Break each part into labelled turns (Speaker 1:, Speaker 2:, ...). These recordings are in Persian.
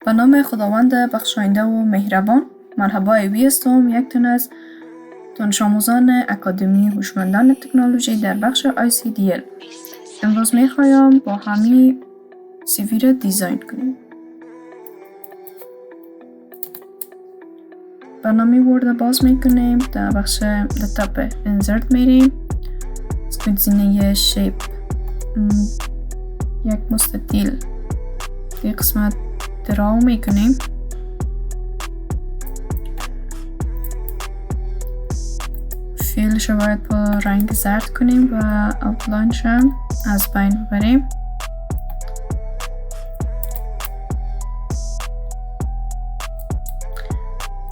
Speaker 1: به نام خداوند بخشاینده و مهربان. مرحبا، وی هستم، یک تن از دانش آموزان اکادمی هوشمندان تکنولوژی در بخش ICDL. امروز میخوایم با همی CV را دیزاین کنیم. برنامه ورد باز میکنیم، در بخش لطب انزرت میریم، از گزینه شیپ یک مستطیل یک قسمت دراو میکنیم. فیلش رو باید با رنگ زرد کنیم و اوتلاینش هم از بین ببریم.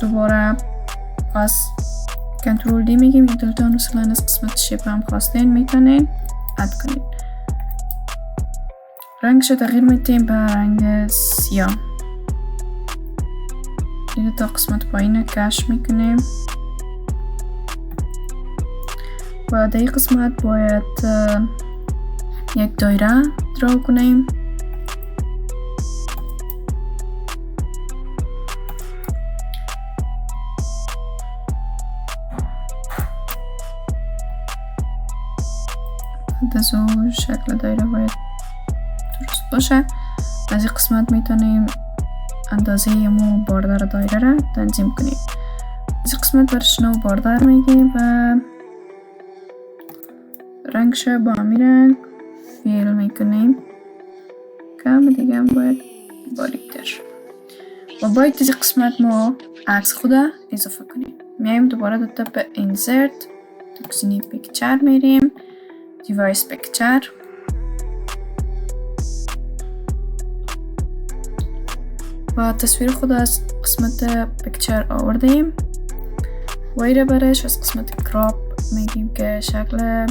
Speaker 1: دوباره پس کنترل دی میگیم، یک دلتان مثلا از قسمت شیپ هم خواستین میتونین اد کنین. رنگش رو تغییر میتیم به رنگ سیاه. دیگه تا قسمت پایین کش میکنیم و در این قسمت باید یک دایره دراو کنیم. از اون شکل دایره باید درست باشه. از این قسمت میتونیم اندازه مو باردر دایره را تنظیم کنیم. از این قسمت برش نو باردر میگیم و رنگش با همین رنگ فیل میکنیم. کم دیگه هم باید باریکتر و باید از این قسمت ما عکس خود اضافه کنیم. میایم دوباره در تب انزرت، در گزینه پیکچر میریم، دیوایس پیکچر و تصویر خود از قسمت پیکچر آوردیم و ایره برش از قسمت کراپ میگیم که شکل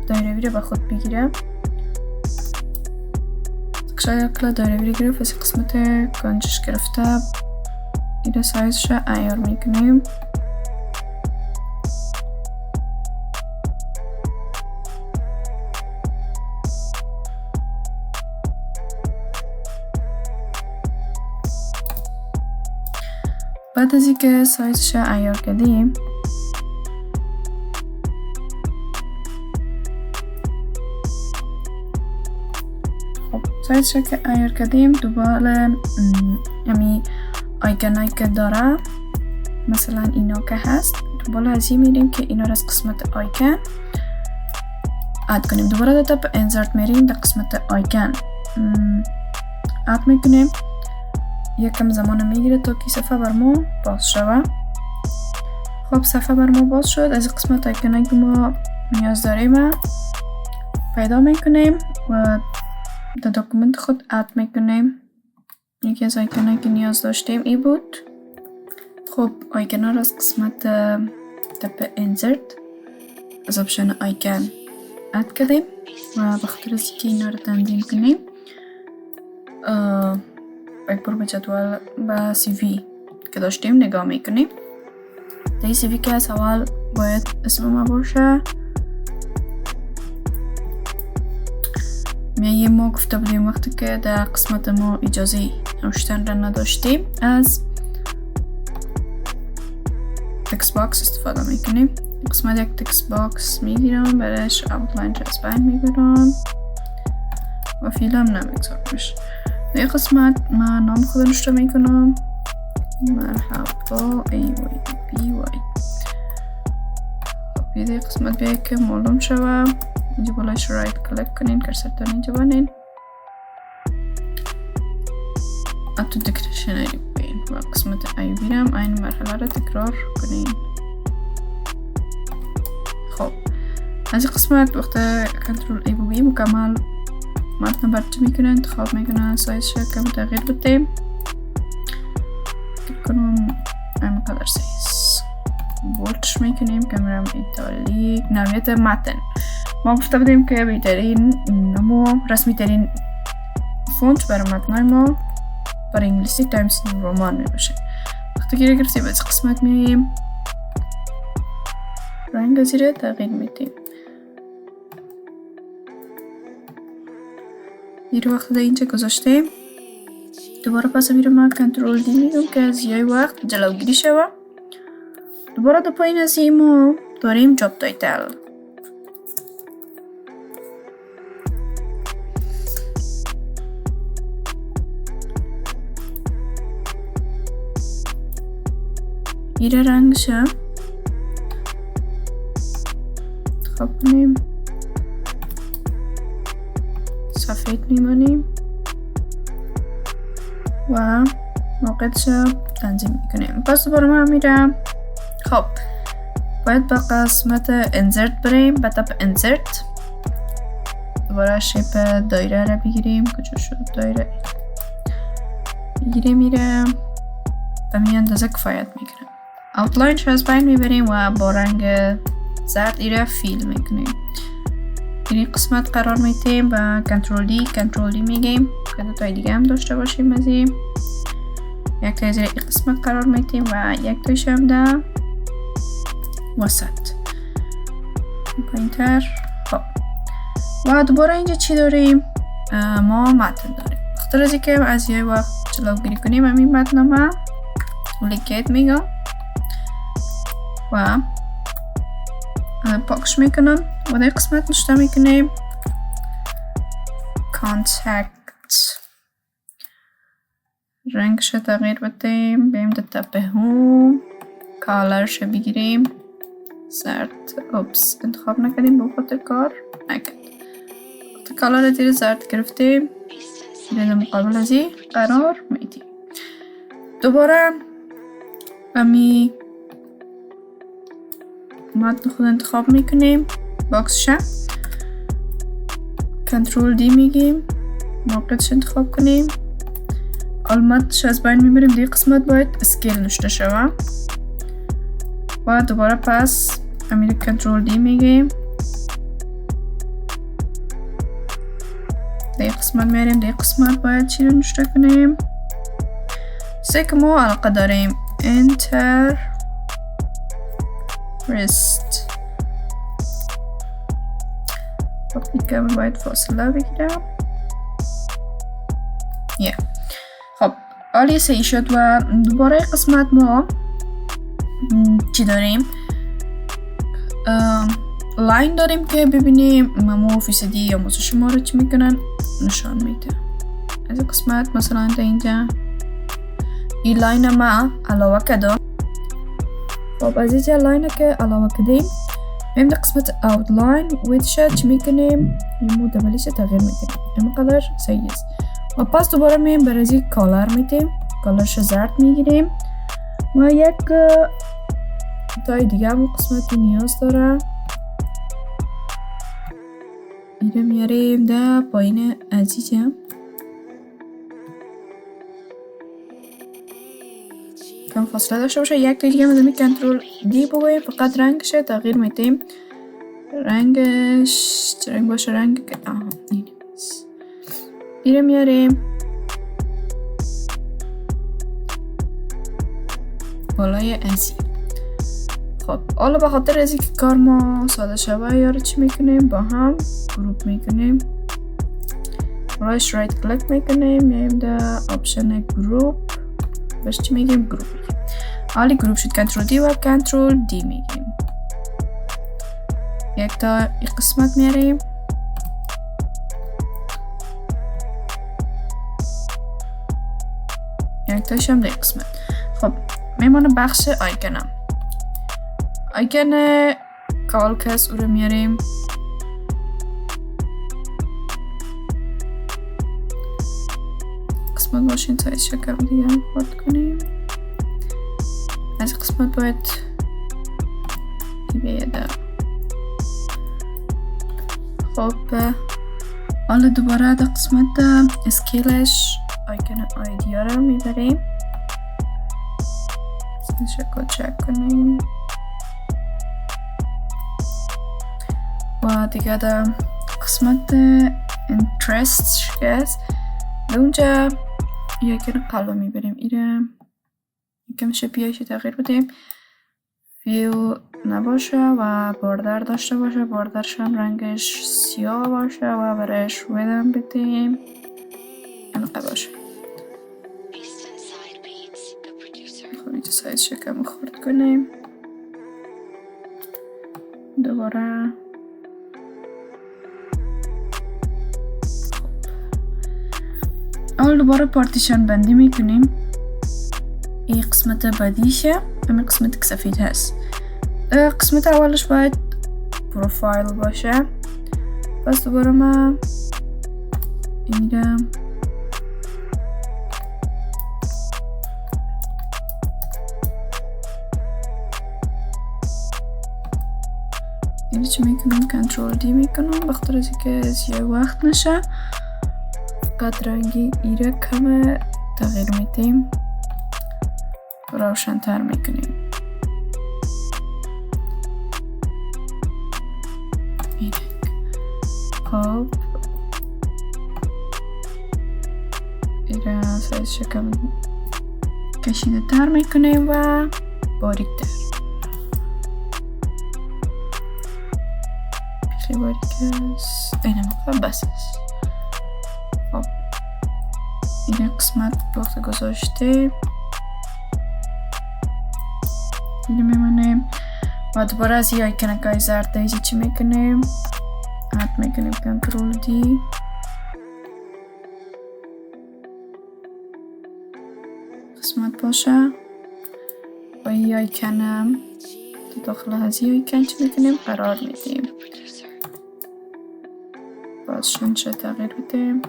Speaker 1: دایروی رو به خود بگیره. شکل دایروی رو گرفت، از قسمت کنجش گرفته ایره سایزش ایار میکنیم. بعد از اینکه سایزش ایار کردیم سایزش که ایار کردیم دوباره یعنی آیکن که داره مثلا اینا که هست دوباره از این میریم که اینا را از قسمت آیکن اد کنیم. دوباره در تب انزرت میریم، در قسمت آیکن اد میکنیم. یکم زمان میگیره تا که صفحه بر ما باز شوه. خب صفحه بر ما باز شد. از قسمت آیکنایی که ما نیاز داریم پیدا میکنیم و در داکومنت خود اد میکنیم. یکی از آیکنایی که نیاز داشتیم ای بود. خب آیکنا را از قسمت تب انزرت از اپشن آیکن اد کردیم و بخاطر از که اینا رو تنظیم کنیم یک بار به جدول به CV که داشتیم نگاه میکنیم. در CV که از اول باید اسم ما باشه. میاییم ما گفته بودیم وقتی که در قسمت ما اجازه نوشتن را نداشتیم از تکست باکس استفاده میکنیم. قسمت یک تکست باکس میگیرم، برش اوتلاین از بین میبرم و فیلم نمیگذارمش. در این قسمت من نام خود نوشته میکنم، مرحبا AYBY. خب در قسمت بیایی که معلوم شوه اینجا بالایش رایت کلیک کنین، کرسرتان اینجا بانین اتو دیکشنری بین و قسمت ای بیرم این مرحله را تکرار کنین. خب از این قسمت وقت کنترل ای بی مکمل متن برچه میکنه، انتخاب میکنه سایزش کم تغییر بدیم. کلیک کنم اینقدر سایز بولتش میکنیم، کامرام ایتالیک. نوعیت متن ما گفته بودیم که بهترین نمو رسمی ترین فونت برای متنای ما برای انگلیسی تایمز نیو رومان میباشه. وقتی که گرفتیم از قسمت میاییم رنگ زیره تغییر میدیم. یه وقت در اینجا گذاشتیم دوباره پس میرم کنترل دی میگم که از یه وقت جلوگیری شوه. دوباره دو پایین از ما داریم جاب تایتل. ایره رنگش انتخاب کنیم، سفید میمانیم و موقعش تنظیم میکنیم. پس دوباره ما میرم. خب باید به قسمت انزرت بریم، به تپ انزرت دوباره شیپ دایره را بگیریم. کجا شد دایره؟ بگیریم میرم به می اندازه کفایت میکنم. اوتلاینش از بین میبریم و با رنگ زرد ایره فیل میکنیم. این قسمت قرار میتیم و کنترل دی میگیم که دو تای دیگه هم داشته باشیم. از این یک تای زیر این قسمت قرار میتیم و یک تایش هم در وسط پایینتر. خب و دوباره اینجا چی داریم؟ ما متن داریم. بخاطر از اینکه از یه وقت جلوگیری کنیم همین متن ما لیکیت میگم و پاکش میکنم و در قسمت نشته میکنیم کانتکت. رنگش تغییر بدیم، بریم در تپ هوم، کالرش بگیریم زرد. اوپس انتخاب نکردیم با خاطر کار نکرد. کالر دیر زرد گرفتیم، در مقابل از این قرار میدیم. دوباره امی متن خود انتخاب میکنیم، باکسش کنترل دی میگیم، موقعش انتخاب کنیم، علامتش از بین میبریم. دی قسمت باید اسکیل نشته شوه و دوباره پس امیر کنترل دی میگیم، دی قسمت میاریم. دی قسمت باید چی رو نشته کنیم؟ چیزی که ما علاقه داریم، انتر رست. خب دیگه باید فاصله بگیرم. خب عالی صحیح شد. و دوباره قسمت ما چی داریم؟ لاین داریم که ببینیم ممو فیصدی یا موضوع شما رو چی میکنن نشان میده. از قسمت مثلا تا اینجا این لاین ما علاوه کردم. خب از اینجا لاین که علاوه کردیم میم در قسمت اوتلاین ویدش چی میکنیم؟ یمو دبلیش تغییر میدیم، اما قدر صحیح است. و پس دوباره میم برازی کالر میدیم، کالرش زرد میگیریم و یک تای دیگه هم قسمتی نیاز داره ایره میاریم در پایین عزیزم. کم فاصله داشته باشه. یک تای دیگه مدامی کنترل دی بگویم، فقط رنگش تغییر میدیم. رنگش چه رنگ باشه؟ رنگ که ایره میاریم بالای ازی. خب حالا به خاطر ازی که کار ما ساده شوه یارو چی میکنیم؟ با هم گروپ میکنیم، رایت کلیک میکنیم، میایم در آپشن گروپ، بهش چی میگیم؟ گروپ میگیم. حالی گروپ شد، کنترل دی و کنترل دی میگیم. یک تا این قسمت میاریم، یک تاش هم در قسمت. خب میمونه بخش آیکنم. آیکن کالکس او رو میاریم، قسمت باشین سایز شکر دیگه هم خورد کنیم. از قسمت باید بیاده. خب حالا دوباره در قسمت اسکیلش آیکن آیدیا رو میبریم، شکل چک کنیم و دیگه در قسمت اینترست شکست در اونجا یکن قلب میبریم. ایره یکم شپیهش تغییر بدیم، ویو نباشه و باردر داشته باشه، باردرش هم رنگش سیاه باشه و برایش ویدم بدیم انقه باشه. اینجا سایز کم خورد کنیم. دوباره اول دوباره پارتیشن بندی میکنیم. این قسمت بعدیشه، همین قسمت که سفید هست. قسمت اولش باید پروفایل باشه. پس دوباره من میرم اینو چی میکنم؟ کنترل دی میکنم بخاطر از اینکه زیاد وقت نشه. فقط رنگی ایره کم تغییر میدیم، روشن‌تر میکنیم. خب ایره سایز شکم کشیده تر میکنیم و باریک تر. بیخی باریک است، اینه موقع بس است. خب این قسمت وقت گذاشته اینو میمونیم و دوباره از این آیکنکای زرد دیجی چی میکنیم؟ اد میکنیم کنترل دی. قسمت باشه و این آیکنم داخل از این آیکن چی میکنیم؟ قرار میدیم. باز شنشه تغییر بدیم.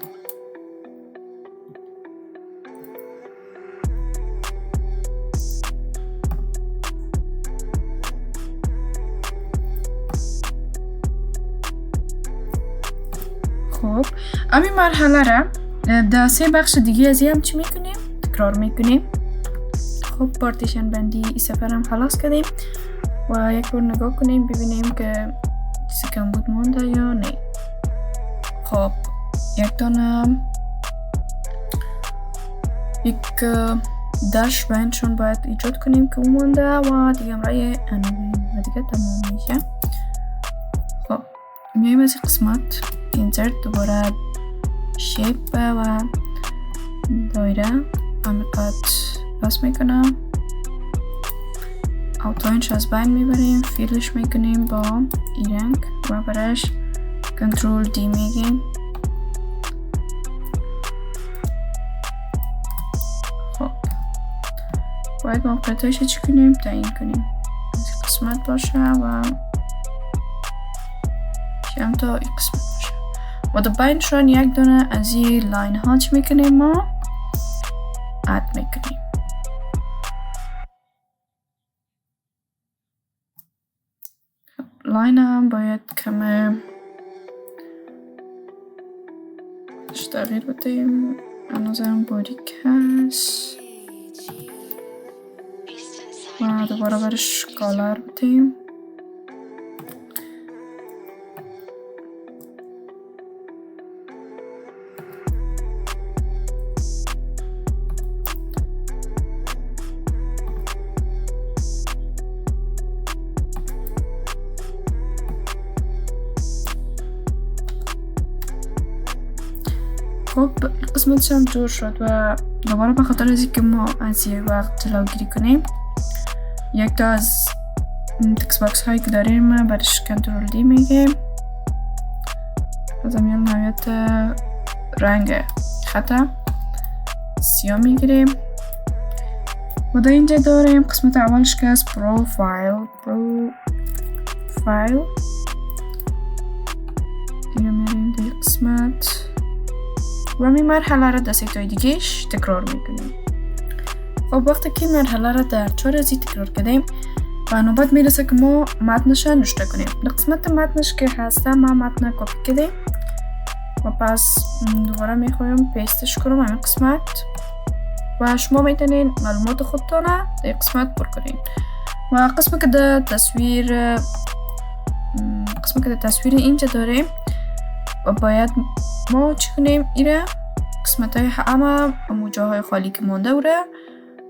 Speaker 1: خب همین مرحله را در 3 بخش دیگه از هم چی میکنیم؟ تکرار میکنیم. خب پارتیشن بندی این سفر هم خلاص کردیم و یک بار نگاه کنیم ببینیم که چیزی کم بود مونده یا نه. خب یک دانه یک داش بینشون باید ایجاد کنیم که اون مونده و دیگه امرای انوین و دیگه تمام میشه. خب میایم از این قسمت اینسرت دوباره شیپ و دایره عمیقات بس میکنم. اوتلاینش از بین میبریم، فیلش میکنیم با این رنگ و برش کنترل دی میگیم. خب باید موقعیتش چی کنیم؟ تعیین کنیم از این قسمت باشه و هم تا این قسمت باشه و در بینشون یک دونه از این لاین ها چی میکنیم؟ ما اد میکنیم. لاین هم باید کمه تغییر بدیم. هنوزم باریک هست و دوباره برش کالر بدیم. خب قسمتش هم جور شد و دوباره به خاطر از اینکه ما از یه وقت جلوگیری کنیم یک تا از تکس باکس هایی که داریم برش کنترل دی میگیم. از امیال نوعیت رنگ خط سیاه میگیریم و در اینجا داریم قسمت اولش که از پروفایل اینو میریم در قسمت و همین مرحله را در 3 تای دیگهش تکرار میکنیم. خب وقتی که مرحله را در 4 ازی تکرار کردیم و نوبت میرسه که ما متنش را نوشته کنیم. در قسمت متنش که هسته ما متن کپی کردیم و پس دوباره میخوایم پیستش کنم همین قسمت و شما میتونین معلومات خودتان را در قسمت پر کنین و قسمت که در تصویر اینجا داریم و باید ما چی کنیم؟ ایره قسمت های همه جاهای خالی که مونده وره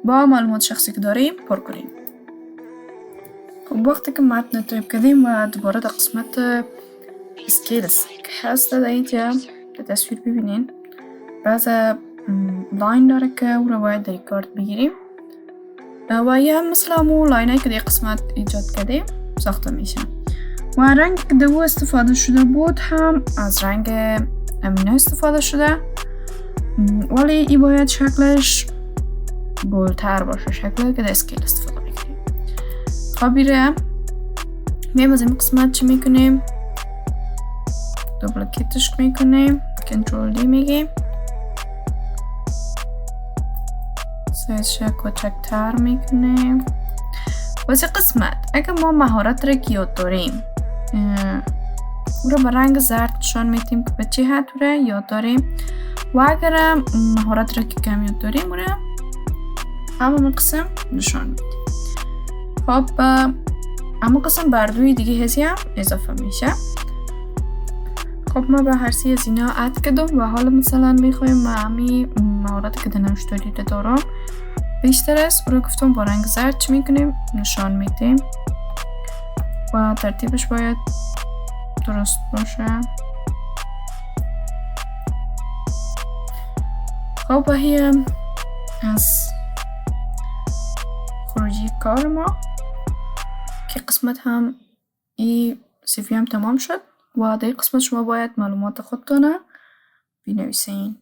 Speaker 1: با معلومات شخصی که داریم پر کنیم. خب وقتی که متن تایپ کردیم و دوباره در قسمت اسکیلز که هست در اینجا در تصویر ببینین بعض لاین داره که او رو باید در کارت بگیریم و یه هم مثل همون لاینایی که در قسمت ایجاد کردیم ساخته میشه. و رنگ که دو استفاده شده بود هم از رنگ امینه استفاده شده، ولی ای باید شکلش بولتر باشه، شکلی که در اسکیل استفاده میکنیم. خب بیره میم از این قسمت چی میکنیم؟ دوبلیکیتش میکنیم، کنترل دی میگیم، سایزش کوچکتر میکنیم. واسه قسمت اگه ما مهارت را که یاد داریم او را به رنگ زرد نشان میدیم که به چه حد را یاد داریم، و اگر مهارت را که کم یاد داریم او را همون قسم نشان میدیم. خب اما قسم بردوی دیگه هزی هم اضافه میشه. خب ما به هر سی از اینا اد کردم و حالا مثلا میخوایم ما همی مهارت که در نوشتاری دارم بیشتر است، او رو گفتم با رنگ زرد چی میکنیم؟ نشان میدیم و ترتیبش باید درست باشه. خب وحی از خروجی کار ما که قسمت هم ای سیفی هم تمام شد و در قسمت شما باید معلومات خودتونه بنویسین.